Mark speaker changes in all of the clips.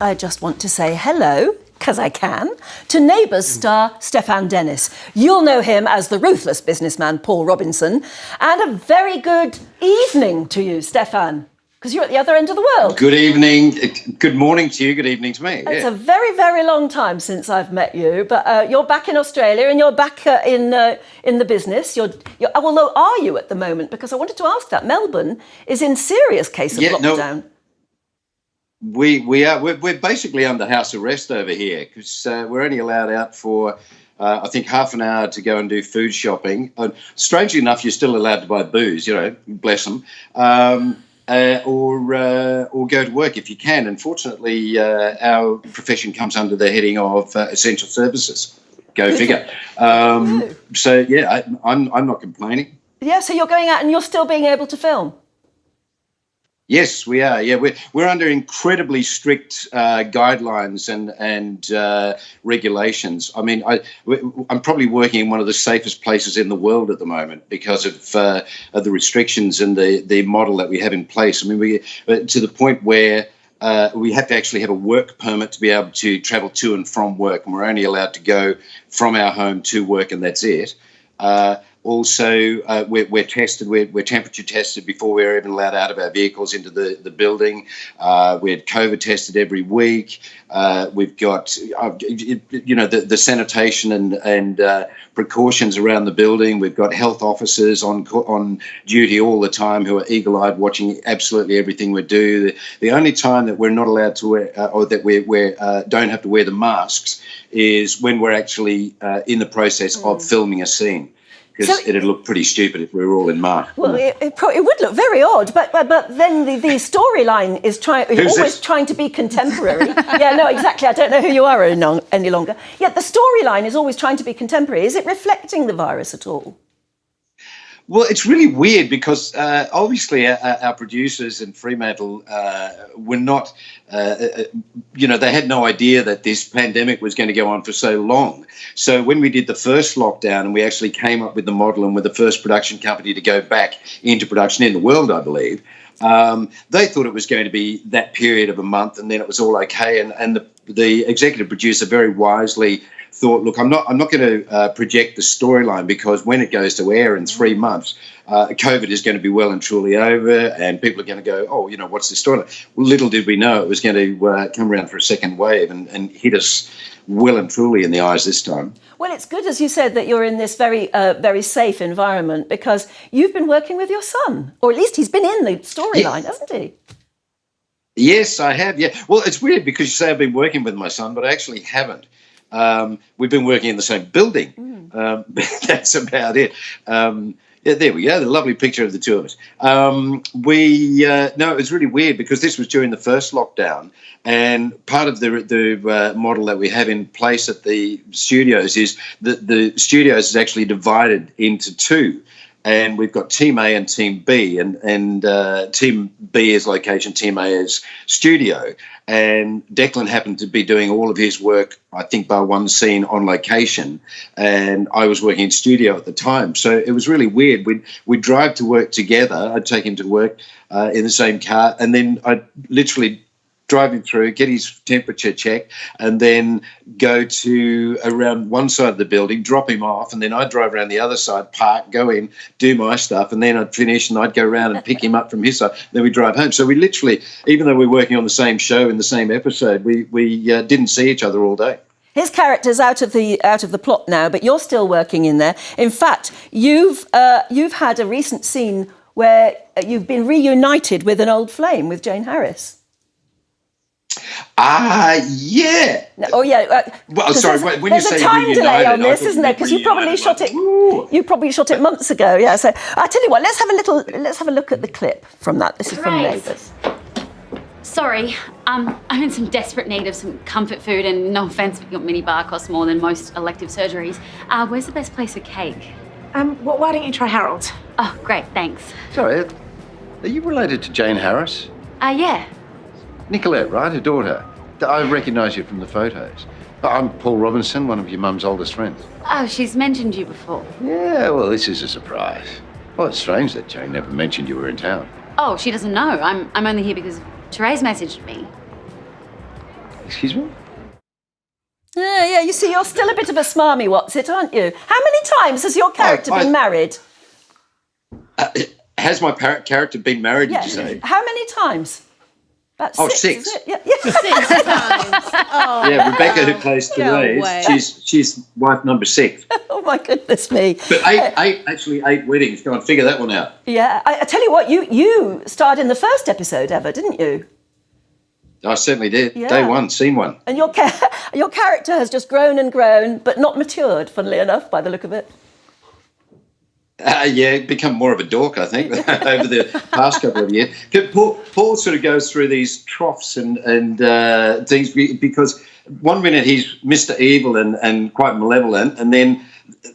Speaker 1: I just want to say hello, because I can, to Neighbours star Stefan Dennis. You'll know him as the ruthless businessman Paul Robinson. And a very good evening to you, Stefan, because you're at the other end of the world.
Speaker 2: Good evening. Good morning to you. Good evening to me.
Speaker 1: It's a very, very long time since I've met you, but you're back in Australia and you're back in the business. Although, are you at the moment? Because I wanted to ask that. Melbourne is in serious case of lockdown.
Speaker 2: No. We're basically under house arrest over here because we're only allowed out for I think half an hour to go and do food shopping. Strangely enough, you're still allowed to buy booze, bless them, or go to work if you can. Unfortunately, our profession comes under the heading of essential services. Go figure. So yeah, I'm not complaining.
Speaker 1: Yeah, so you're going out and you're still being able to film.
Speaker 2: Yes, we are. Yeah, we're under incredibly strict guidelines and regulations. I mean, I'm probably working in one of the safest places in the world at the moment because of the restrictions and the model that we have in place. I mean, we to the point where we have to actually have a work permit to be able to travel to and from work, and we're only allowed to go from our home to work, and that's it. Also, we're tested. We're temperature tested before we're even allowed out of our vehicles into the building. We're COVID tested every week. We've got, the sanitation and precautions around the building. We've got health officers on duty all the time who are eagle-eyed, watching absolutely everything we do. The only time that we're not allowed to wear, or that we don't have to wear the masks, is when we're actually in the process of filming a scene. Because it'd look pretty stupid if we were all in masks.
Speaker 1: Well, it would look very odd, but then the storyline is always trying to be contemporary. Yeah, no, exactly. I don't know who you are any longer. Yet the storyline is always trying to be contemporary. Is it reflecting the virus at all?
Speaker 2: Well, it's really weird because obviously our producers in Fremantle were not, they had no idea that this pandemic was going to go on for so long. So when we did the first lockdown and we actually came up with the model and were the first production company to go back into production in the world, I believe, they thought it was going to be that period of a month and then it was all okay. And the executive producer very wisely thought, look, I'm not going to project the storyline because when it goes to air in 3 months, COVID is going to be well and truly over and people are going to go, oh, what's this storyline? Well, little did we know it was going to come around for a second wave and hit us well and truly in the eyes this time.
Speaker 1: Well, it's good, as you said, that you're in this very, very safe environment because you've been working with your son, or at least he's been in the storyline, hasn't he?
Speaker 2: Yes, I have, yeah. Well, it's weird because you say I've been working with my son, but I actually haven't. We've been working in the same building. That's about it. Yeah, there we go. The lovely picture of the two of us. No, it was really weird because this was during the first lockdown, and part of the model that we have in place at the studios is that the studios is actually divided into two. And we've got Team A and Team B, and Team B is location, Team A is studio. And Declan happened to be doing all of his work, I think, by one scene on location, and I was working in studio at the time. So it was really weird. We'd drive to work together. I'd take him to work in the same car, and then I'd literally drive him through, get his temperature checked, and then go to around one side of the building, drop him off, and then I'd drive around the other side, park, go in, do my stuff, and then I'd finish and I'd go around and pick him up from his side. Then we'd drive home. So we literally, even though we're working on the same show in the same episode, we didn't see each other all day.
Speaker 1: His character's out of the plot now, but you're still working in there. In fact, you've had a recent scene where you've been reunited with an old flame, with Jane Harris.
Speaker 2: Yeah.
Speaker 1: Oh, yeah.
Speaker 2: Well, sorry. When you say
Speaker 1: there's a time delay on this, isn't there? Because you probably shot it.
Speaker 2: Ooh.
Speaker 1: You probably shot it months ago. Yeah. So I tell you what. Let's have a look at the clip from that. This is from Neighbours.
Speaker 3: Sorry, I'm in some desperate need of some comfort food, and no offence, but your minibar costs more than most elective surgeries. Where's the best place for cake?
Speaker 4: Why don't you try Harold's?
Speaker 3: Oh, great, thanks.
Speaker 5: Sorry, are you related to Jane Harris?
Speaker 3: Yeah.
Speaker 5: Nicolette, right? Her daughter. I recognise you from the photos. I'm Paul Robinson, one of your mum's oldest friends.
Speaker 3: Oh, she's mentioned you before.
Speaker 5: Yeah, well, this is a surprise. Well, it's strange that Jane never mentioned you were in town.
Speaker 3: Oh, she doesn't know. I'm only here because Therese messaged me.
Speaker 5: Excuse me?
Speaker 1: Yeah, you see, you're still a bit of a smarmy what's-it, aren't you? How many times has your character been married?
Speaker 2: Has my character been married, did you say?
Speaker 1: How many times? About
Speaker 2: six.
Speaker 1: Is it? Yeah.
Speaker 6: 6 times. Oh,
Speaker 2: Yeah, Rebecca, who plays
Speaker 6: way.
Speaker 2: Therese, she's wife number 6.
Speaker 1: Oh, my goodness me.
Speaker 2: But eight weddings. Go on, figure that one out.
Speaker 1: Yeah, I tell you what, you starred in the first episode ever, didn't you?
Speaker 2: I certainly did.
Speaker 1: Yeah.
Speaker 2: Day one, scene one.
Speaker 1: And your character has just grown and grown, but not matured, funnily enough, by the look of it.
Speaker 2: Yeah, become more of a dork, I think, over the past couple of years. Paul sort of goes through these troughs and things because one minute he's Mr. Evil and quite malevolent, and then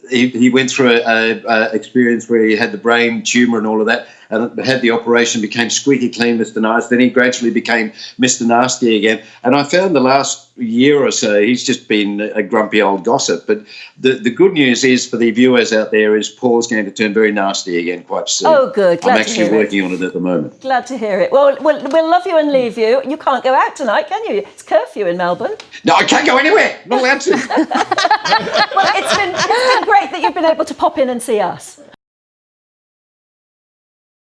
Speaker 2: he went through a experience where he had the brain tumour and all of that, and had the operation, became squeaky clean Mr. Nice. Then he gradually became Mr. Nasty again. And I found the last year or so he's just been a grumpy old gossip. But the good news is for the viewers out there is Paul's going to turn very nasty again quite soon.
Speaker 1: Oh, good. Glad
Speaker 2: I'm actually working on it at the moment.
Speaker 1: Glad to hear it. Well, we'll love you and leave you. You can't go out tonight, can you? It's curfew in Melbourne.
Speaker 2: No, I can't go anywhere. Not allowed to.
Speaker 1: Well, it's been great that you've been able to pop in and see us.